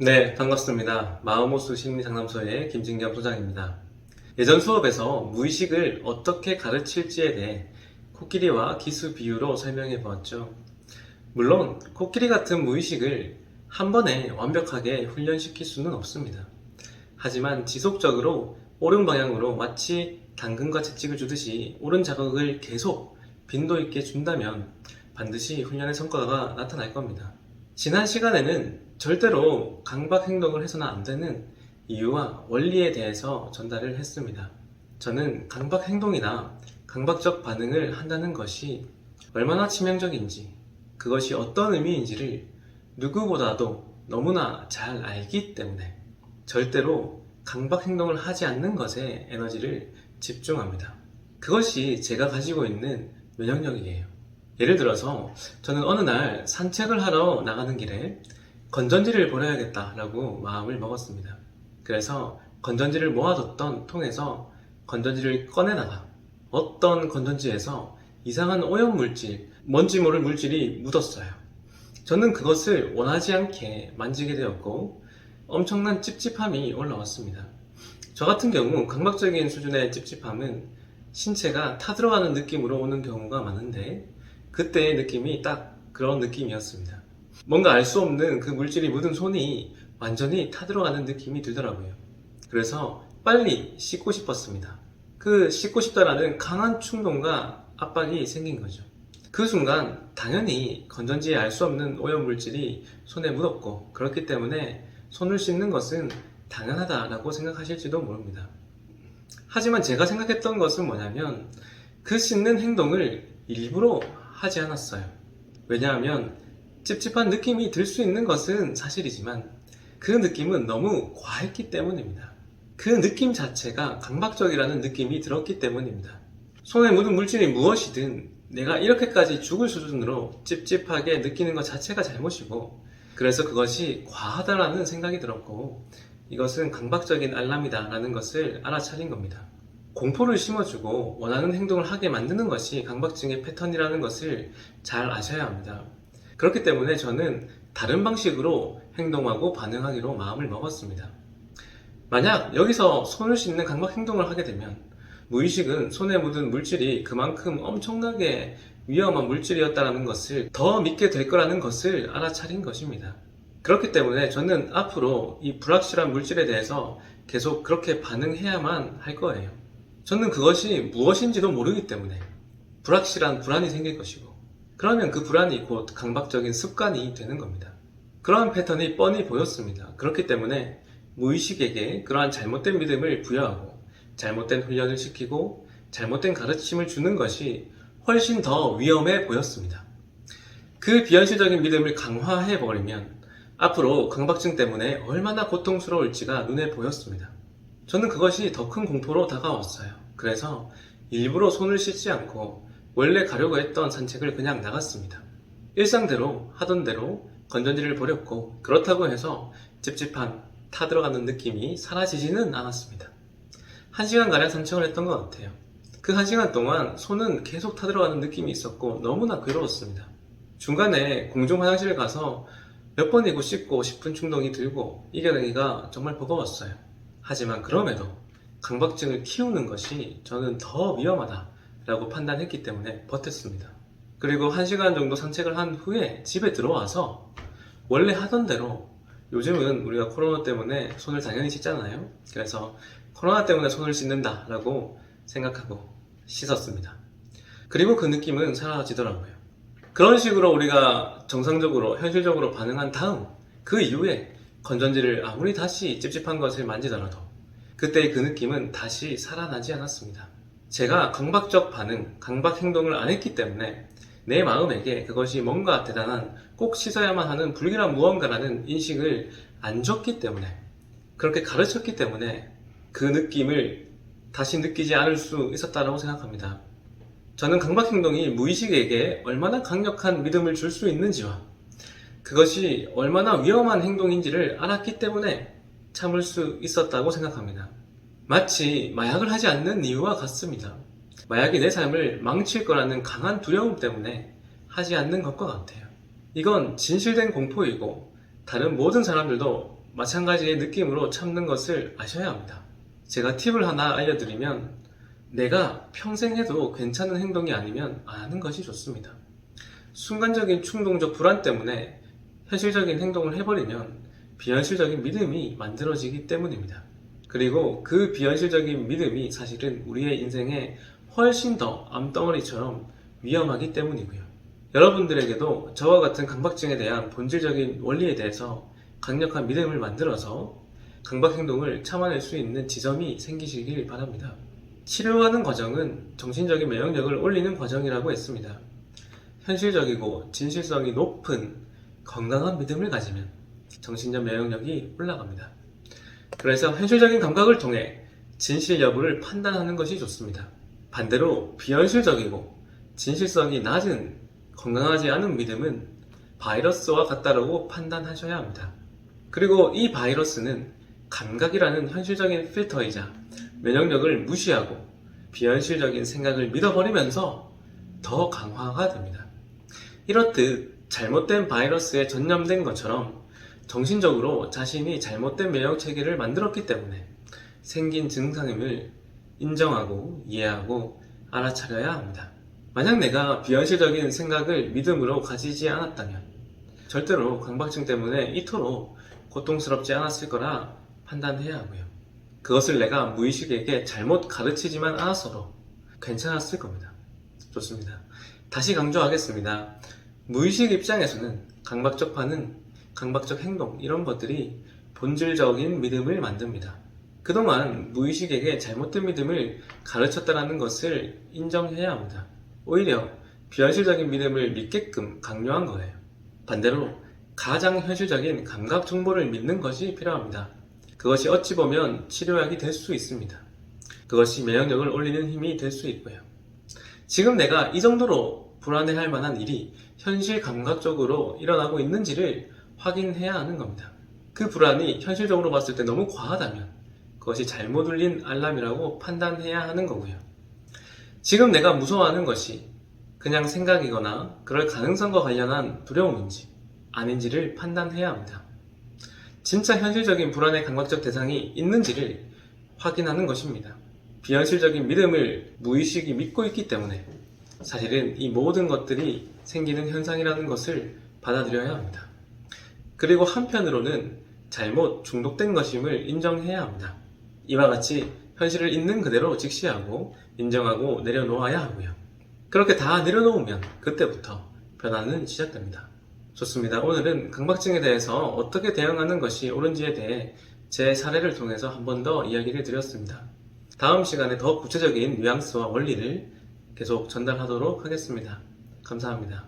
네, 반갑습니다. 마음호수 심리상담소의 김진겸 소장입니다. 예전 수업에서 무의식을 어떻게 가르칠지에 대해 코끼리와 기수 비유로 설명해 보았죠. 물론 코끼리 같은 무의식을 한 번에 완벽하게 훈련시킬 수는 없습니다. 하지만 지속적으로 옳은 방향으로 마치 당근과 채찍을 주듯이 옳은 자극을 계속 빈도 있게 준다면 반드시 훈련의 성과가 나타날 겁니다. 지난 시간에는 절대로 강박 행동을 해서는 안 되는 이유와 원리에 대해서 전달을 했습니다. 저는 강박 행동이나 강박적 반응을 한다는 것이 얼마나 치명적인지, 그것이 어떤 의미인지를 누구보다도 너무나 잘 알기 때문에 절대로 강박 행동을 하지 않는 것에 에너지를 집중합니다. 그것이 제가 가지고 있는 면역력이에요. 예를 들어서 저는 어느 날 산책을 하러 나가는 길에 건전지를 버려야겠다라고 마음을 먹었습니다. 그래서 건전지를 모아뒀던 통에서 건전지를 꺼내다가 어떤 건전지에서 이상한 오염물질, 뭔지 모를 물질이 묻었어요. 저는 그것을 원하지 않게 만지게 되었고 엄청난 찝찝함이 올라왔습니다. 저 같은 경우 강박적인 수준의 찝찝함은 신체가 타들어가는 느낌으로 오는 경우가 많은데 그때의 느낌이 딱 그런 느낌이었습니다. 뭔가 알 수 없는 그 물질이 묻은 손이 완전히 타들어가는 느낌이 들더라고요. 그래서 빨리 씻고 싶었습니다. 그 씻고 싶다라는 강한 충동과 압박이 생긴 거죠. 그 순간 당연히 건전지에 알 수 없는 오염물질이 손에 묻었고 그렇기 때문에 손을 씻는 것은 당연하다라고 생각하실지도 모릅니다. 하지만 제가 생각했던 것은 뭐냐면 그 씻는 행동을 일부러 하지 않았어요. 왜냐하면 찝찝한 느낌이 들 수 있는 것은 사실이지만 그 느낌은 너무 과했기 때문입니다. 그 느낌 자체가 강박적이라는 느낌이 들었기 때문입니다. 손에 묻은 물질이 무엇이든 내가 이렇게까지 죽을 수준으로 찝찝하게 느끼는 것 자체가 잘못이고 그래서 그것이 과하다라는 생각이 들었고 이것은 강박적인 알람이다 라는 것을 알아차린 겁니다. 공포를 심어주고 원하는 행동을 하게 만드는 것이 강박증의 패턴이라는 것을 잘 아셔야 합니다. 그렇기 때문에 저는 다른 방식으로 행동하고 반응하기로 마음을 먹었습니다. 만약 여기서 손을 씻는 강박 행동을 하게 되면 무의식은 손에 묻은 물질이 그만큼 엄청나게 위험한 물질이었다는 것을 더 믿게 될 거라는 것을 알아차린 것입니다. 그렇기 때문에 저는 앞으로 이 불확실한 물질에 대해서 계속 그렇게 반응해야만 할 거예요. 저는 그것이 무엇인지도 모르기 때문에 불확실한 불안이 생길 것이고 그러면 그 불안이 곧 강박적인 습관이 되는 겁니다. 그러한 패턴이 뻔히 보였습니다. 그렇기 때문에 무의식에게 그러한 잘못된 믿음을 부여하고 잘못된 훈련을 시키고 잘못된 가르침을 주는 것이 훨씬 더 위험해 보였습니다. 그 비현실적인 믿음을 강화해버리면 앞으로 강박증 때문에 얼마나 고통스러울지가 눈에 보였습니다. 저는 그것이 더 큰 공포로 다가왔어요. 그래서 일부러 손을 씻지 않고 원래 가려고 했던 산책을 그냥 나갔습니다. 일상대로 하던 대로 건전지를 버렸고 그렇다고 해서 찝찝한 타들어가는 느낌이 사라지지는 않았습니다. 1시간가량 산책을 했던 것 같아요. 그 1시간 동안 손은 계속 타들어가는 느낌이 있었고 너무나 괴로웠습니다. 중간에 공중 화장실을 가서 몇 번이고 씻고 싶은 충동이 들고 이겨내기가 정말 버거웠어요. 하지만 그럼에도 강박증을 키우는 것이 저는 더 위험하다라고 판단했기 때문에 버텼습니다. 그리고 1시간 정도 산책을 한 후에 집에 들어와서 원래 하던 대로 요즘은 우리가 코로나 때문에 손을 당연히 씻잖아요. 그래서 코로나 때문에 손을 씻는다라고 생각하고 씻었습니다. 그리고 그 느낌은 사라지더라고요. 그런 식으로 우리가 정상적으로 현실적으로 반응한 다음 그 이후에 건전지를 아무리 다시 찝찝한 것을 만지더라도 그때의 그 느낌은 다시 살아나지 않았습니다. 제가 강박적 반응, 강박 행동을 안 했기 때문에 내 마음에게 그것이 뭔가 대단한 꼭 씻어야만 하는 불길한 무언가라는 인식을 안 줬기 때문에 그렇게 가르쳤기 때문에 그 느낌을 다시 느끼지 않을 수 있었다고 생각합니다. 저는 강박 행동이 무의식에게 얼마나 강력한 믿음을 줄 수 있는지와 그것이 얼마나 위험한 행동인지를 알았기 때문에 참을 수 있었다고 생각합니다. 마치 마약을 하지 않는 이유와 같습니다. 마약이 내 삶을 망칠 거라는 강한 두려움 때문에 하지 않는 것과 같아요. 이건 진실된 공포이고 다른 모든 사람들도 마찬가지의 느낌으로 참는 것을 아셔야 합니다. 제가 팁을 하나 알려드리면 내가 평생 해도 괜찮은 행동이 아니면 안 하는 것이 좋습니다. 순간적인 충동적 불안 때문에 현실적인 행동을 해버리면 비현실적인 믿음이 만들어지기 때문입니다. 그리고 그 비현실적인 믿음이 사실은 우리의 인생에 훨씬 더 암덩어리처럼 위험하기 때문이고요. 여러분들에게도 저와 같은 강박증에 대한 본질적인 원리에 대해서 강력한 믿음을 만들어서 강박 행동을 참아낼 수 있는 지점이 생기시길 바랍니다. 치료하는 과정은 정신적인 면역력을 올리는 과정이라고 했습니다. 현실적이고 진실성이 높은 건강한 믿음을 가지면 정신적 면역력이 올라갑니다. 그래서 현실적인 감각을 통해 진실 여부를 판단하는 것이 좋습니다. 반대로 비현실적이고 진실성이 낮은 건강하지 않은 믿음은 바이러스와 같다라고 판단하셔야 합니다. 그리고 이 바이러스는 감각이라는 현실적인 필터이자 면역력을 무시하고 비현실적인 생각을 믿어버리면서 더 강화가 됩니다. 이렇듯 잘못된 바이러스에 전염된 것처럼 정신적으로 자신이 잘못된 면역 체계를 만들었기 때문에 생긴 증상임을 인정하고 이해하고 알아차려야 합니다. 만약 내가 비현실적인 생각을 믿음으로 가지지 않았다면 절대로 강박증 때문에 이토록 고통스럽지 않았을 거라 판단해야 하고요. 그것을 내가 무의식에게 잘못 가르치지만 않았어도 괜찮았을 겁니다. 좋습니다. 다시 강조하겠습니다. 무의식 입장에서는 강박적 반응, 강박적 행동 이런 것들이 본질적인 믿음을 만듭니다. 그동안 무의식에게 잘못된 믿음을 가르쳤다는 것을 인정해야 합니다. 오히려 비현실적인 믿음을 믿게끔 강요한 거예요. 반대로 가장 현실적인 감각 정보를 믿는 것이 필요합니다. 그것이 어찌 보면 치료약이 될 수 있습니다. 그것이 면역력을 올리는 힘이 될 수 있고요. 지금 내가 이 정도로 불안해할 만한 일이 현실 감각적으로 일어나고 있는지를 확인해야 하는 겁니다. 그 불안이 현실적으로 봤을 때 너무 과하다면 그것이 잘못 울린 알람이라고 판단해야 하는 거고요. 지금 내가 무서워하는 것이 그냥 생각이거나 그럴 가능성과 관련한 두려움인지 아닌지를 판단해야 합니다. 진짜 현실적인 불안의 감각적 대상이 있는지를 확인하는 것입니다. 비현실적인 믿음을 무의식이 믿고 있기 때문에 사실은 이 모든 것들이 생기는 현상이라는 것을 받아들여야 합니다. 그리고 한편으로는 잘못 중독된 것임을 인정해야 합니다. 이와 같이 현실을 있는 그대로 직시하고 인정하고 내려놓아야 하고요. 그렇게 다 내려놓으면 그때부터 변화는 시작됩니다. 좋습니다. 오늘은 강박증에 대해서 어떻게 대응하는 것이 옳은지에 대해 제 사례를 통해서 한 번 더 이야기를 드렸습니다. 다음 시간에 더 구체적인 뉘앙스와 원리를 계속 전달하도록 하겠습니다. 감사합니다.